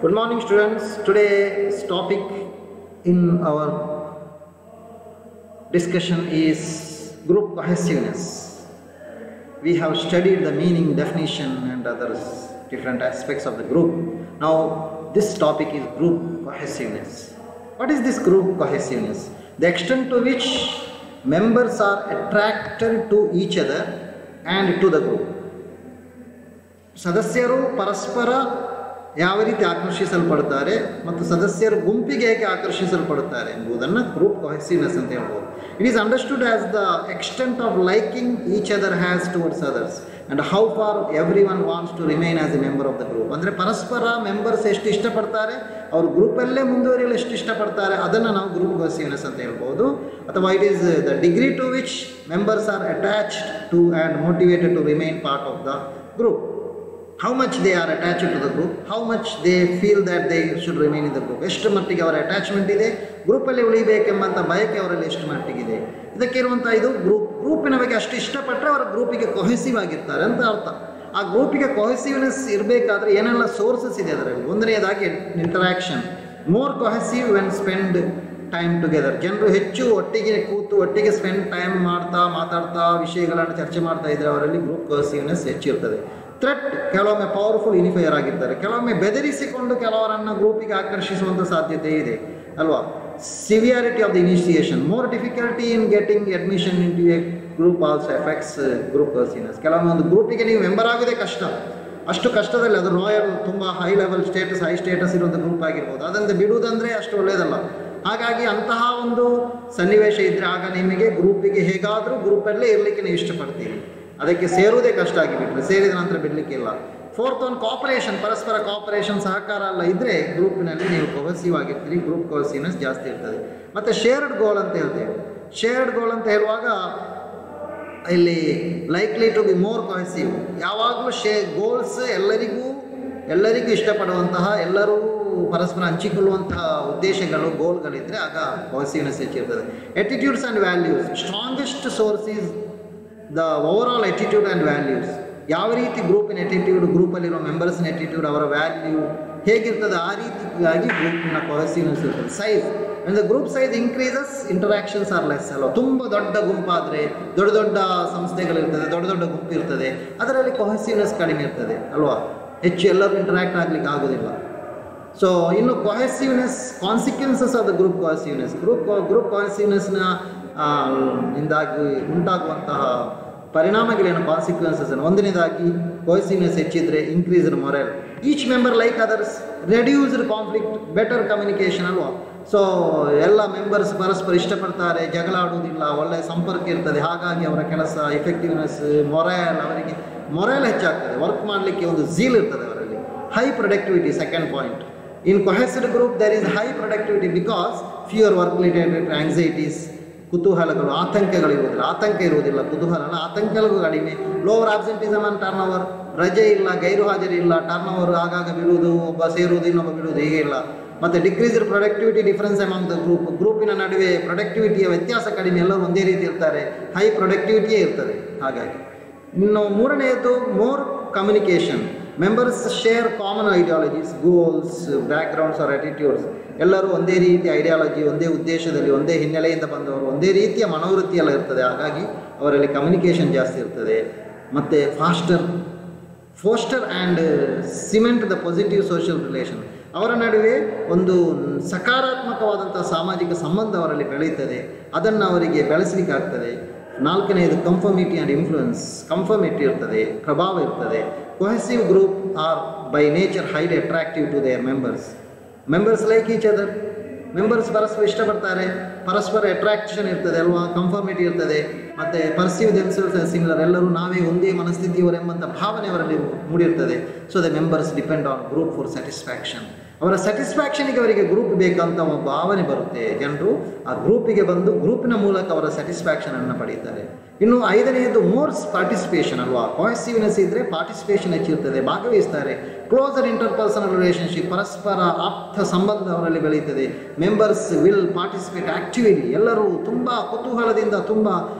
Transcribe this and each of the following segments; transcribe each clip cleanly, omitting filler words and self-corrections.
Good morning, students. Today's topic in our discussion is group cohesiveness. We have studied the meaning, definition, and others different aspects of the group. Now, this topic is group cohesiveness. What is this group cohesiveness? The extent to which members are attracted to each other and to the group. ಸದಸ್ಯರು ಪರಸ್ಪರ ಯಾವ ರೀತಿ ಆಕರ್ಷಿಸಲ್ಪಡುತ್ತಾರೆ ಮತ್ತು ಸದಸ್ಯರು ಗುಂಪಿಗೆ ಹೇಗೆ ಆಕರ್ಷಿಸಲ್ಪಡುತ್ತಾರೆ ಎಂಬುದನ್ನು group cohesiveness ಅಂತ ಹೇಳ್ಬೋದು. It is understood as the extent of liking each other has towards others and how far everyone wants to remain as a member of the group. ಅಂದರೆ ಪರಸ್ಪರ ಮೆಂಬರ್ಸ್ ಎಷ್ಟು ಇಷ್ಟಪಡ್ತಾರೆ, ಅವರು ಗ್ರೂಪಲ್ಲೇ ಮುಂದುವರಿಯಲು ಎಷ್ಟು ಇಷ್ಟಪಡ್ತಾರೆ, ಅದನ್ನು ನಾವು ಗ್ರೂಪ್ ಕೊಹೆಸಿವ್ನೆಸ್ ಅಂತ ಹೇಳ್ಬೋದು. ಅಥವಾ it is the degree to which members are attached to and motivated to remain part of the group. How much they are attached to the group, how much they feel that they should remain in the group, ಎಷ್ಟು ಮಟ್ಟಿಗೆ ಅವರ attachment ಇದೆ, ಗ್ರೂಪಲ್ಲಿ ಉಳಿಬೇಕೆಂಬಂಥ ಬಯಕೆ ಅವರಲ್ಲಿ ಎಷ್ಟು ಮಟ್ಟಿಗಿದೆ, ಇದಕ್ಕಿರುವಂಥ ಇದು ಗ್ರೂಪಿನ ಬಗ್ಗೆ ಅಷ್ಟು ಇಷ್ಟಪಟ್ಟರೆ ಅವರ ಗ್ರೂಪಿಗೆ ಕೊಹೆಸಿವ್ ಆಗಿರ್ತಾರೆ ಅಂತ ಅರ್ಥ. ಆ ಗ್ರೂಪಿಗೆ ಕೊಹೆಸಿವ್ನೆಸ್ ಇರಬೇಕಾದ್ರೆ ಏನೆಲ್ಲ ಸೋರ್ಸಸ್ ಇದೆ ಅದರಲ್ಲಿ. ಒಂದನೇದಾಗಿ interaction, more cohesive when spend time together. ಜನರು ಹೆಚ್ಚು ಒಟ್ಟಿಗೆ ಕೂತು ಒಟ್ಟಿಗೆ ಸ್ಪೆಂಡ್ ಟೈಮ್ ಮಾತಾಡ್ತಾ ವಿಷಯಗಳನ್ನು ಚರ್ಚೆ ಮಾಡ್ತಾ ಇದ್ದರೆ ಅವರಲ್ಲಿ ಗ್ರೂಪ್ ಕೊಹೆಸಿವ್ನೆಸ್ ಹೆಚ್ಚಿರ್ತದೆ. ಥ್ರೆಟ್, ಕೆಲವೊಮ್ಮೆ ಪವರ್ಫುಲ್ ಯೂನಿಫೈಯರ್ ಆಗಿರ್ತಾರೆ, ಕೆಲವೊಮ್ಮೆ ಬೆದರಿಸಿಕೊಂಡು ಕೆಲವರನ್ನು ಗ್ರೂಪಿಗೆ ಆಕರ್ಷಿಸುವಂಥ ಸಾಧ್ಯತೆ ಇದೆ ಅಲ್ವಾ. Severity of the initiation, more difficulty in getting admission into a group also effects group cohesiveness. ಕೆಲವೊಮ್ಮೆ ಒಂದು ಗ್ರೂಪಿಗೆ ನೀವು ಮೆಂಬರ್ ಆಗೋದೇ ಕಷ್ಟ, ಅಷ್ಟು ಕಷ್ಟದಲ್ಲಿ ಅದು ರಾಯಲ್ ತುಂಬ high level status high status ಇರುವಂಥ ಗ್ರೂಪ್ ಆಗಿರ್ಬೋದು, ಅದನ್ನು ಬಿಡುವುದಂದರೆ ಅಷ್ಟು ಒಳ್ಳೆಯದಲ್ಲ. ಹಾಗಾಗಿ ಅಂತಹ ಒಂದು ಸನ್ನಿವೇಶ ಇದ್ದರೆ ಆಗ ನಿಮಗೆ ಗ್ರೂಪಿಗೆ ಹೇಗಾದರೂ ಗ್ರೂಪಲ್ಲೇ ಇರಲಿಕ್ಕೆ ನೀವು ಇಷ್ಟಪಡ್ತೀರಿ, ಅದಕ್ಕೆ ಸೇರುವುದೇ ಕಷ್ಟ ಆಗಿಬಿಟ್ರೆ ಸೇರಿದ ನಂತರ ಬಿಡಲಿಕ್ಕಿಲ್ಲ. ಫೋರ್ತ್ ಒನ್ ಕಾಪರೇಷನ್, ಪರಸ್ಪರ ಕಾಪರೇಷನ್ ಸಹಕಾರ ಎಲ್ಲ ಇದ್ದರೆ ಗ್ರೂಪಿನಲ್ಲಿ ನೀವು ಕೊಹೆಸಿವ್ ಆಗಿರ್ತೀರಿ, ಗ್ರೂಪ್ ಕೊಹೆಸಿವ್ನೆಸ್ ಜಾಸ್ತಿ ಇರ್ತದೆ. ಮತ್ತು ಶೇರ್ಡ್ ಗೋಲ್ ಅಂತ ಹೇಳ್ತೇವೆ. ಶೇರ್ಡ್ ಗೋಲ್ ಅಂತ ಹೇಳುವಾಗ ಇಲ್ಲಿ likely to be more cohesive, ಯಾವಾಗಲೂ ಗೋಲ್ಸ್ ಎಲ್ಲರಿಗೂ ಇಷ್ಟಪಡುವಂತಹ, ಎಲ್ಲರೂ ಪರಸ್ಪರ ಹಂಚಿಕೊಳ್ಳುವಂತಹ ಉದ್ದೇಶಗಳು ಗೋಲ್ಗಳಿದ್ದರೆ ಆಗ ಕೊಹೆಸಿವ್ನೆಸ್ ಹೆಚ್ಚಿರ್ತದೆ. Attitudes and values, strongest source is the overall attitude and values. ಯಾವ ರೀತಿ ಗ್ರೂಪಿನ ಎಟಿಟ್ಯೂಡ್, ಗ್ರೂಪಲ್ಲಿರೋ ಮೆಂಬರ್ಸ್ನ ಎಟಿಟ್ಯೂಡ್, ಅವರ ವ್ಯಾಲ್ಯೂ ಹೇಗಿರ್ತದೆ ಆ ರೀತಿಯಾಗಿ ಗ್ರೂಪಿನ ಕೊಹೆಸಿವ್ನೆಸ್ ಇರ್ತದೆ. Size, when the group size increases interactions are less ಅಲ್ವ. ತುಂಬ ದೊಡ್ಡ ಗುಂಪಾದರೆ, ದೊಡ್ಡ ಸಂಸ್ಥೆಗಳಿರ್ತದೆ, ದೊಡ್ಡ ಗುಂಪು ಇರ್ತದೆ, ಅದರಲ್ಲಿ ಕೊಹೆಸಿವ್ನೆಸ್ ಕಡಿಮೆ ಇರ್ತದೆ ಅಲ್ವಾ, ಹೆಚ್ಚು ಎಲ್ಲರೂ ಇಂಟರಾಕ್ಟ್ ಆಗಲಿಕ್ಕೆ ಆಗೋದಿಲ್ಲ. ಸೊ ಇನ್ನು cohesiveness consequences of the group cohesiveness, group ಕೊಹೆಸಿವ್ನೆಸ್ನ ಇಂದಾಗಿ ಉಂಟಾಗುವಂತಹ ಪರಿಣಾಮಗಳೇನು, ಕಾನ್ಸಿಕ್ವೆನ್ಸಸ್. ಒಂದನೇದಾಗಿ ಕೊಹೆಸಿವ್ನೆಸ್ ಹೆಚ್ಚಿದ್ರೆ increase in morale, each member like others, reduced conflict, better communication ಅಲ್ವಾ. ಸೊ ಎಲ್ಲ ಮೆಂಬರ್ಸ್ ಪರಸ್ಪರ ಇಷ್ಟಪಡ್ತಾರೆ, ಜಗಳ ಆಡುವುದಿಲ್ಲ, ಒಳ್ಳೆಯ ಸಂಪರ್ಕ ಇರ್ತದೆ, ಹಾಗಾಗಿ ಅವರ ಕೆಲಸ ಎಫೆಕ್ಟಿವ್ನೆಸ್, ಅವರಿಗೆ ಮೊರಲ್ ಹೆಚ್ಚಾಗ್ತದೆ, ವರ್ಕ್ ಮಾಡಲಿಕ್ಕೆ ಒಂದು ಝೀಲ್ ಇರ್ತದೆ ಅವರಲ್ಲಿ. High productivity, second point. In cohesive group there is high productivity because fewer work related anxieties, ಕುತೂಹಲಗಳು, ಆತಂಕ ಇರುವುದಿಲ್ಲ, ಕುತೂಹಲ ಆತಂಕಗಳು ಕಡಿಮೆ. Lower absenteeism and turnover, ರಜೆ ಇಲ್ಲ, ಗೈರು ಹಾಜರಿ ಇಲ್ಲ, ಟರ್ನ್ ಓವರ್ ಆಗಾಗ ಬಿಡುವುದು, ಒಬ್ಬ ಸೇರುವುದು ಇನ್ನೊಬ್ಬ ಬಿಡುವುದು, ಹೀಗೆ ಇಲ್ಲ. ಮತ್ತು decreased productivity difference among the ಗ್ರೂಪಿನ ನಡುವೆ ಪ್ರೊಡಕ್ಟಿವಿಟಿಯ ವ್ಯತ್ಯಾಸ ಕಡಿಮೆ, ಎಲ್ಲರೂ ಒಂದೇ ರೀತಿ ಇರ್ತಾರೆ, ಹೈ ಪ್ರೊಡಕ್ಟಿವಿಟಿಯೇ ಇರ್ತದೆ. ಹಾಗಾಗಿ ಇನ್ನು ಮೂರನೆಯದು more communication, members share common ideologies, goals, backgrounds or attitudes. ಎಲ್ಲರೂ ಒಂದೇ ರೀತಿಯ ಐಡಿಯಾಲಜಿ, ಒಂದೇ ಉದ್ದೇಶದಲ್ಲಿ, ಒಂದೇ ಹಿನ್ನೆಲೆಯಿಂದ ಬಂದವರು, ಒಂದೇ ರೀತಿಯ ಮನೋವೃತ್ತಿ ಎಲ್ಲ ಇರ್ತದೆ, ಹಾಗಾಗಿ ಅವರಲ್ಲಿ ಕಮ್ಯುನಿಕೇಷನ್ ಜಾಸ್ತಿ ಇರ್ತದೆ. ಮತ್ತು ಫೋಸ್ಟರ್ and cement the positive social relation, ಅವರ ನಡುವೆ ಒಂದು ಸಕಾರಾತ್ಮಕವಾದಂಥ ಸಾಮಾಜಿಕ ಸಂಬಂಧ ಅವರಲ್ಲಿ ಬೆಳೆಯುತ್ತದೆ, ಅದನ್ನು ಅವರಿಗೆ ಬೆಳೆಸಲಿಕ್ಕಾಗ್ತದೆ. ನಾಲ್ಕನೆಯದು ಕಂಫರ್ಮಿಟಿ ಆ್ಯಂಡ್ ಇನ್ಫ್ಲೂಯೆನ್ಸ್, ಕಂಫರ್ಮಿಟಿ ಇರ್ತದೆ, ಪ್ರಭಾವ ಇರ್ತದೆ. Cohesive group are by nature highly attractive to their members like each other. Members ಪರಸ್ಪರ ಇಷ್ಟಪಡ್ತಾರೆ, ಪರಸ್ಪರ ಅಟ್ರಾಕ್ಷನ್ ಇರ್ತದೆ ಅಲ್ವಾ, ಕಂಫರ್ಮಿಟಿ ಇರ್ತದೆ, ಮತ್ತು ಪರ್ಸೀವ್ ದೆಮ್ಸೆಲ್ಸ್ ಸಿಮಿಲರ್, ಎಲ್ಲರೂ ನಾವೇ ಒಂದೇ ಮನಸ್ಥಿತಿಯವರೆಂಬಂಥ ಭಾವನೆ ಅವರಲ್ಲಿ ಮೂಡಿರ್ತದೆ. So the members depend on group for satisfaction. ಅವರ ಸ್ಯಾಟಿಸ್ಫ್ಯಾಕ್ಷನಿಗೆ ಅವರಿಗೆ ಗ್ರೂಪ್ ಬೇಕಂತ ಒಂದು ಭಾವನೆ ಬರುತ್ತೆ, ಜನರು ಆ ಗ್ರೂಪಿಗೆ ಬಂದು ಗ್ರೂಪಿನ ಮೂಲಕ ಅವರ ಸ್ಯಾಟಿಸ್ಫ್ಯಾಕ್ಷನನ್ನು ಪಡೀತಾರೆ. ಇನ್ನು ಐದನೆಯದು ಮೋರ್ ಪಾರ್ಟಿಸಿಪೇಷನ್ ಅಲ್ವಾ. ಪಾಸಿಟಿವ್ನೆಸ್ ಇದ್ದರೆ ಪಾರ್ಟಿಸಿಪೇಷನ್ ಹೆಚ್ಚಿರ್ತದೆ, ಭಾಗವಹಿಸ್ತಾರೆ. ಕ್ಲೋಸರ್ ಇಂಟರ್ಪರ್ಸನಲ್ ರಿಲೇಷನ್ಶಿಪ್, ಪರಸ್ಪರ ಆಪ್ತ ಸಂಬಂಧ ಅವರಲ್ಲಿ ಬೆಳೆಯುತ್ತದೆ. ಮೆಂಬರ್ಸ್ ವಿಲ್ ಪಾರ್ಟಿಸಿಪೇಟ್ ಆ್ಯಕ್ಟಿವ್ಲಿ, ಎಲ್ಲರೂ ತುಂಬ ಕುತೂಹಲದಿಂದ, ತುಂಬ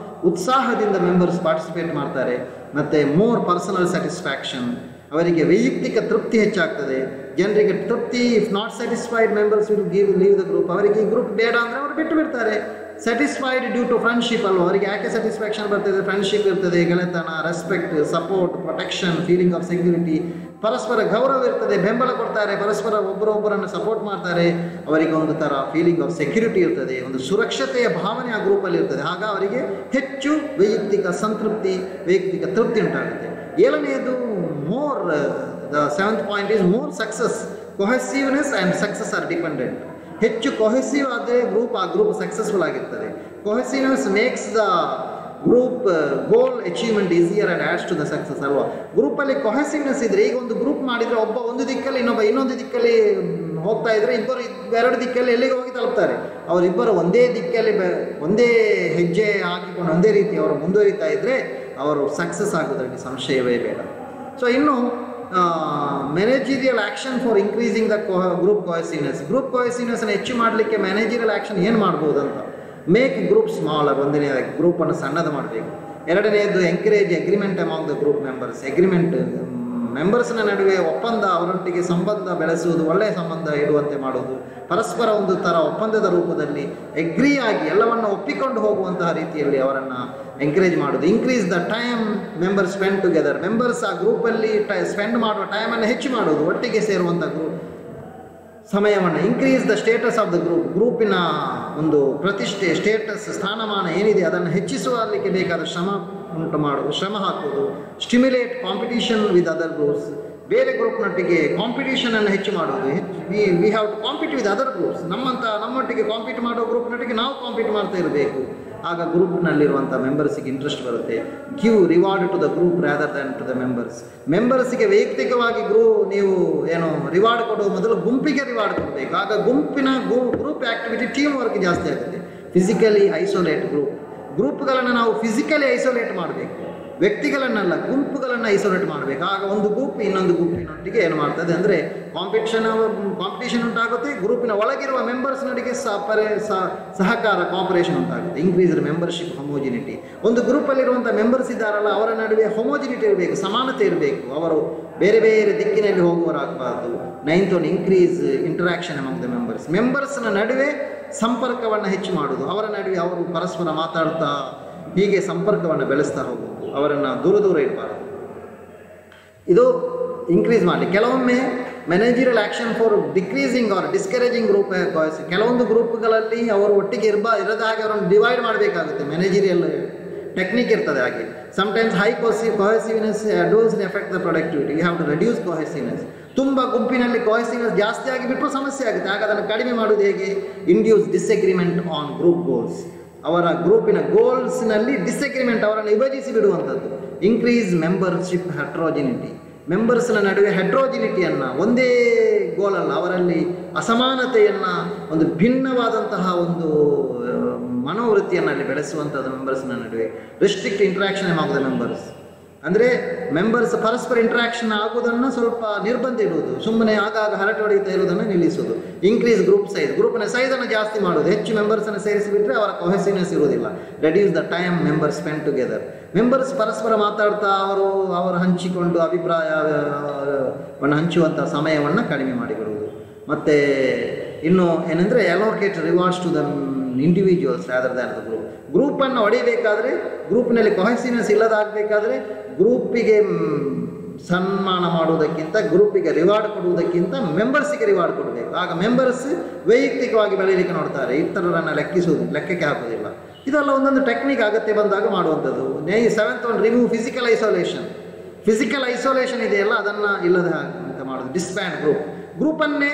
ಉತ್ಸಾಹದಿಂದ ಮೆಂಬರ್ಸ್ ಪಾರ್ಟಿಸಿಪೇಟ್ ಮಾಡ್ತಾರೆ. ಮತ್ತು ಮೋರ್ ಪರ್ಸನಲ್ ಸ್ಯಾಟಿಸ್ಫ್ಯಾಕ್ಷನ್, ಅವರಿಗೆ ವೈಯಕ್ತಿಕ ತೃಪ್ತಿ ಹೆಚ್ಚಾಗ್ತದೆ. ಜನರಿಗೆ ತೃಪ್ತಿ. If not satisfied members will leave the group. ಅವರಿಗೆ ಈ ಗ್ರೂಪ್ ಬೇಡ ಅಂದರೆ ಅವರು ಬಿಟ್ಟು ಬಿಡ್ತಾರೆ. ಸ್ಯಾಟಿಸ್ಫೈಡ್ ಡ್ಯೂ ಟು ಫ್ರೆಂಡ್ಶಿಪ್ ಅಲ್ವ, ಅವರಿಗೆ ಯಾಕೆ ಸ್ಯಾಟಿಸ್ಫ್ಯಾಕ್ಷನ್ ಬರ್ತದೆ? ಫ್ರೆಂಡ್ಶಿಪ್ ಇರ್ತದೆ, ಗೆಳೆತನ, respect, support, protection, feeling of security, ಪರಸ್ಪರ ಗೌರವ ಇರ್ತದೆ, ಬೆಂಬಲ ಕೊಡ್ತಾರೆ, ಪರಸ್ಪರ ಒಬ್ಬರೊಬ್ಬರನ್ನು ಸಪೋರ್ಟ್ ಮಾಡ್ತಾರೆ, ಅವರಿಗೆ ಒಂದು ಥರ ಫೀಲಿಂಗ್ ಆಫ್ ಸೆಕ್ಯೂರಿಟಿ ಇರ್ತದೆ, ಒಂದು ಸುರಕ್ಷತೆಯ ಭಾವನೆ ಆ ಗ್ರೂಪಲ್ಲಿ ಇರ್ತದೆ. ಆಗ ಅವರಿಗೆ ಹೆಚ್ಚು ವೈಯಕ್ತಿಕ ಸಂತೃಪ್ತಿ, ವೈಯಕ್ತಿಕ ತೃಪ್ತಿ ಉಂಟಾಗುತ್ತೆ. ಏಳನೆಯದು more, the seventh point is more success. Cohesiveness and success are dependent. ಹೆಚ್ಚು ಕೊಹೆಸಿವ್ ಆದರೆ ಆ ಗ್ರೂಪ್ ಸಕ್ಸಸ್ಫುಲ್ ಆಗಿರ್ತದೆ. Cohesiveness makes the group goal achievement easier and adds to the success ಅಲ್ವಾ. ಗ್ರೂಪಲ್ಲಿ ಕೊಹೆಸಿವ್ನೆಸ್ ಇದ್ದರೆ, ಈಗ ಒಂದು ಗ್ರೂಪ್ ಮಾಡಿದರೆ ಒಬ್ಬ ಒಂದು ದಿಕ್ಕಲ್ಲಿ ಇನ್ನೊಂದು ದಿಕ್ಕಲ್ಲಿ ಹೋಗ್ತಾ ಇದ್ದರೆ ಇಬ್ಬರು ಎರಡು ದಿಕ್ಕಲ್ಲಿ ಎಲ್ಲಿಗೆ ಹೋಗಿ ತಲುಪ್ತಾರೆ. ಅವರಿಬ್ಬರು ಒಂದೇ ದಿಕ್ಕಲ್ಲಿ ಒಂದೇ ಹೆಜ್ಜೆ ಹಾಕಿಕೊಂಡು ಒಂದೇ ರೀತಿ ಅವರು ಮುಂದುವರಿತಾ ಇದ್ದರೆ ಅವರು ಸಕ್ಸಸ್ ಆಗೋದ್ರಲ್ಲಿ ಸಂಶಯವೇ ಬೇಡ. ಸೊ ಇನ್ನು managerial action for increasing the group cohesiveness. Group ಕೊಹೆಸಿವ್ನೆಸ್ನ ಹೆಚ್ಚು ಮಾಡಲಿಕ್ಕೆ ಮ್ಯಾನೇಜರಿಯಲ್ ಆ್ಯಕ್ಷನ್ ಏನು ಮಾಡ್ಬೋದು ಅಂತ. ಮೇಕ್ ಗ್ರೂಪ್ ಸ್ಮಾಲರ್, ಒಂದನೇದಾಗಿ ಗ್ರೂಪನ್ನು ಸಣ್ಣದು ಮಾಡಬೇಕು. ಎರಡನೇದು encourage agreement among the group members. Agreement ಮೆಂಬರ್ಸ್ನ ನಡುವೆ ಒಪ್ಪಂದ, ಅವರೊಟ್ಟಿಗೆ ಸಂಬಂಧ ಬೆಳೆಸುವುದು, ಒಳ್ಳೆಯ ಸಂಬಂಧ ಇಡುವಂತೆ ಮಾಡುವುದು, ಪರಸ್ಪರ ಒಂದು ಥರ ಒಪ್ಪಂದದ ರೂಪದಲ್ಲಿ ಎಗ್ರಿ ಆಗಿ ಎಲ್ಲವನ್ನು ಒಪ್ಪಿಕೊಂಡು ಹೋಗುವಂತಹ ರೀತಿಯಲ್ಲಿ ಅವರನ್ನು ಎಂಕರೇಜ್ ಮಾಡೋದು. Increase the time members spend together. Members ಆ ಗ್ರೂಪಲ್ಲಿ ಸ್ಪೆಂಡ್ ಮಾಡುವ ಟೈಮನ್ನು ಹೆಚ್ಚು ಮಾಡೋದು, ಒಟ್ಟಿಗೆ ಸೇರುವಂಥ ಗ್ರೂಪ್ ಸಮಯವನ್ನು. Increase the status of the group. ಗ್ರೂಪಿನ ಒಂದು ಪ್ರತಿಷ್ಠೆ, ಸ್ಟೇಟಸ್, ಸ್ಥಾನಮಾನ ಏನಿದೆ ಅದನ್ನು ಹೆಚ್ಚಿಸುವಲಿಕ್ಕೆ ಬೇಕಾದ ಶ್ರಮ ಹಾಕೋದು. Stimulate competition with other groups. ಬೇರೆ ಗ್ರೂಪ್ನೊಟ್ಟಿಗೆ ಕಾಂಪಿಟೀಷನನ್ನು ಹೆಚ್ಚು ಮಾಡೋದು. We have to compete with other groups. ನಮ್ಮೊಟ್ಟಿಗೆ ಕಾಂಪೀಟ್ ಮಾಡೋ ಗ್ರೂಪ್ನೊಟ್ಟಿಗೆ ನಾವು ಕಾಂಪೀಟ್ ಮಾಡ್ತಾ ಇರಬೇಕು. ಆಗ ಗ್ರೂಪ್ನಲ್ಲಿರುವಂಥ ಮೆಂಬರ್ಸಿಗೆ ಇಂಟ್ರೆಸ್ಟ್ ಬರುತ್ತೆ. Give reward to the group rather than to the members. ಮೆಂಬರ್ಸಿಗೆ ವೈಯಕ್ತಿಕವಾಗಿ ನೀವು ಏನು ರಿವಾರ್ಡ್ ಕೊಡುವ ಮೊದಲು ಗುಂಪಿಗೆ ರಿವಾರ್ಡ್ ಕೊಡಬೇಕು. ಆಗ ಗ್ರೂಪ್ ಆ್ಯಕ್ಟಿವಿಟಿ, ಟೀಮ್ ವರ್ಕ್ ಜಾಸ್ತಿ ಆಗುತ್ತೆ. ಫಿಸಿಕಲಿ ಐಸೋಲೇಟ್ ಗ್ರೂಪ್ಗಳನ್ನು ನಾವು ಫಿಸಿಕಲಿ ಐಸೋಲೇಟ್ ಮಾಡಬೇಕು, ವ್ಯಕ್ತಿಗಳನ್ನೆಲ್ಲ ಗುಂಪುಗಳನ್ನು ಐಸೋಲೇಟ್ ಮಾಡಬೇಕು. ಆಗ ಒಂದು ಗ್ರೂಪ್ ಇನ್ನೊಂದು ಗುಂಪಿನೊಟ್ಟಿಗೆ ಏನು ಮಾಡ್ತದೆ ಅಂದರೆ ಕಾಂಪಿಟೇಷನ್ ಉಂಟಾಗುತ್ತೆ. ಗ್ರೂಪಿನ ಒಳಗಿರುವ ಮೆಂಬರ್ಸ್ನೊಟ್ಟಿಗೆ ಸಹಕಾರ, ಕೋಆಪರೇಷನ್ ಉಂಟಾಗುತ್ತೆ. Increased membership homogeneity. ಒಂದು ಗ್ರೂಪಲ್ಲಿರುವಂಥ ಮೆಂಬರ್ಸ್ ಇದ್ದಾರಲ್ಲ, ಅವರ ನಡುವೆ ಹೊಮೋಜಿನಿಟಿ ಇರಬೇಕು, ಸಮಾನತೆ ಇರಬೇಕು. ಅವರು ಬೇರೆ ಬೇರೆ ದಿಕ್ಕಿನಲ್ಲಿ ಹೋಗುವವರಾಗಬಾರ್ದು. Ninth one, increase interaction among the members. ಮೆಂಬರ್ಸ್ನ ನಡುವೆ ಸಂಪರ್ಕವನ್ನು ಹೆಚ್ಚು ಮಾಡೋದು. ಅವರ ನಡುವೆ ಅವರು ಪರಸ್ಪರ ಮಾತಾಡ್ತಾ ಹೀಗೆ ಸಂಪರ್ಕವನ್ನು ಬೆಳೆಸ್ತಾ ಹೋಗೋದು, ಅವರನ್ನು ದೂರ ಇಡಬಾರದು. ಇದು ಇನ್ಕ್ರೀಸ್ ಮಾಡಿ. ಕೆಲವೊಮ್ಮೆ managerial action for decreasing or discouraging group cohesive. ಕೆಲವೊಂದು ಗ್ರೂಪ್ಗಳಲ್ಲಿ ಅವರು ಒಟ್ಟಿಗೆ ಇರದ ಹಾಗೆ ಅವರನ್ನು ಡಿವೈಡ್ ಮಾಡಬೇಕಾಗುತ್ತೆ. ಮ್ಯಾನೇಜರಿಯಲ್ ಟೆಕ್ನಿಕ್ ಇರ್ತದೆ ಹಾಗೆ. Sometimes high cohesiveness adversely effect the productivity. You have to reduce cohesiveness. ತುಂಬ ಗುಂಪಿನಲ್ಲಿ ಕೊಹೆಸಿವ್ನೆಸ್ ಜಾಸ್ತಿ ಆಗಿಬಿಟ್ಟು ಸಮಸ್ಯೆ ಆಗುತ್ತೆ. ಆಗ ಅದನ್ನು ಕಡಿಮೆ ಮಾಡೋದು ಹೇಗೆ? Induce disagreement on group goals. ಅವರ ಗ್ರೂಪಿನ ಗೋಲ್ಸ್ನಲ್ಲಿ ಡಿಸ್ಅಗ್ರಿಮೆಂಟ್, ಅವರನ್ನು ವಿಭಜಿಸಿ ಬಿಡುವಂಥದ್ದು. Increase membership ಹೆಟ್ರೋಜಿನಿಟಿ. ಮೆಂಬರ್ಸ್ನ ನಡುವೆ ಹೆಟ್ರೋಜಿನಿಟಿಯನ್ನು, ಒಂದೇ ಗೋಲಲ್ಲ, ಅವರಲ್ಲಿ ಅಸಮಾನತೆಯನ್ನು, ಒಂದು ಭಿನ್ನವಾದಂತಹ ಒಂದು ಮನೋವೃತ್ತಿಯನ್ನು ಅಲ್ಲಿ ಬೆಳೆಸುವಂಥದ್ದು ಮೆಂಬರ್ಸ್ನ ನಡುವೆ. Restrict interaction among the members. ಅಂದರೆ ಮೆಂಬರ್ಸ್ ಪರಸ್ಪರ ಇಂಟ್ರಾಕ್ಷನ್ ಆಗುವುದನ್ನು ಸ್ವಲ್ಪ ನಿರ್ಬಂಧ ಇಡುವುದು, ಸುಮ್ಮನೆ ಆಗಾಗ ಹರಟೆ ಹೊಡೆಯುತ್ತಾ ಇರುವುದನ್ನು ನಿಲ್ಲಿಸುವುದು. Increase group size. ಗ್ರೂಪಿನ ಸೈಜನ್ನು ಜಾಸ್ತಿ ಮಾಡುವುದು. ಹೆಚ್ಚು ಮೆಂಬರ್ಸನ್ನು ಸೇರಿಸಿಬಿಟ್ರೆ ಅವರ ಕೊಹೆಸಿವ್ನೆಸ್ ಇರುವುದಿಲ್ಲ. Reduce the time members spend together. Members ಪರಸ್ಪರ ಮಾತಾಡ್ತಾ ಅವರು ಹಂಚಿಕೊಂಡು ಅಭಿಪ್ರಾಯವನ್ನು ಹಂಚುವಂಥ ಸಮಯವನ್ನು ಕಡಿಮೆ ಮಾಡಿಬಿಡುವುದು. ಮತ್ತು ಇನ್ನು ಏನಂದರೆ allocate rewards to the individuals rather than the group. ಗ್ರೂಪನ್ನು ಹೊಡಿಬೇಕಾದ್ರೆ, ಗ್ರೂಪ್ನಲ್ಲಿ ಕೊಹೆಸಿವ್ನೆಸ್ ಇಲ್ಲದಾಗಬೇಕಾದ್ರೆ ಗ್ರೂಪಿಗೆ ಸನ್ಮಾನ ಮಾಡುವುದಕ್ಕಿಂತ, ಗ್ರೂಪಿಗೆ ರಿವಾರ್ಡ್ ಕೊಡುವುದಕ್ಕಿಂತ ಮೆಂಬರ್ಸಿಗೆ ರಿವಾರ್ಡ್ ಕೊಡಬೇಕು. ಆಗ ಮೆಂಬರ್ಸ್ ವೈಯಕ್ತಿಕವಾಗಿ ಬೆಳೀಲಿಕ್ಕೆ ನೋಡ್ತಾರೆ, ಇತರರನ್ನು ಲೆಕ್ಕಕ್ಕೆ ಹಾಕೋದಿಲ್ಲ. ಇದೆಲ್ಲ ಒಂದೊಂದು ಟೆಕ್ನಿಕ್ ಅಗತ್ಯ ಬಂದಾಗ ಮಾಡುವಂಥದ್ದು. Seventh one, remove physical isolation. Physical isolation ಇದೆಯಲ್ಲ, ಅದನ್ನು ಇಲ್ಲದ ಅಂತ ಮಾಡೋದು. ಡಿಸ್ಬ್ಯಾಂಡ್ ಗ್ರೂಪನ್ನೇ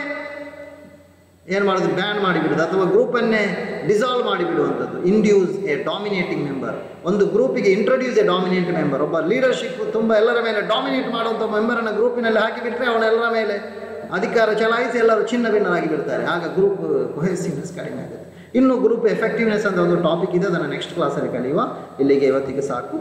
ಏನು ಮಾಡೋದು? ಬ್ಯಾನ್ ಮಾಡಿಬಿಡೋದು, ಅಥವಾ ಗ್ರೂಪನ್ನೇ ಡಿಸಾಲ್ವ್ ಮಾಡಿಬಿಡುವಂಥದ್ದು. Induce a dominating member. ಒಂದು ಗ್ರೂಪಿಗೆ ಇಂಟ್ರೊಡ್ಯೂಸ್ ಎ ಡಾಮಿನೇಟ್ ಮೆಂಬರ್. ಒಬ್ಬ ಲೀಡರ್ಶಿಪ್ ತುಂಬ ಎಲ್ಲರ ಮೇಲೆ ಡಾಮಿನೇಟ್ ಮಾಡುವಂಥ ಮೆಂಬರನ್ನು ಗ್ರೂಪಿನಲ್ಲಿ ಹಾಕಿಬಿಟ್ರೆ ಅವನೆಲ್ಲರ ಮೇಲೆ ಅಧಿಕಾರ ಚಲಾಯಿಸಿ ಎಲ್ಲರೂ ಚಿನ್ನ ಭಿನ್ನರಾಗಿ ಬಿಡ್ತಾರೆ. ಆಗ ಗ್ರೂಪ್ ಕೊಹೆಸಿವ್ನೆಸ್ ಕಡಿಮೆ ಆಗುತ್ತೆ. ಇನ್ನು ಗ್ರೂಪ್ ಎಫೆಕ್ಟಿವ್ನೆಸ್ ಅಂತ ಒಂದು ಟಾಪಿಕ್ ಇದೆ, ಅದನ್ನು ನೆಕ್ಸ್ಟ್ ಕ್ಲಾಸಲ್ಲಿ ಕಲಿಯುವ. ಇಲ್ಲಿಗೆ ಇವತ್ತಿಗೆ ಸಾಕು.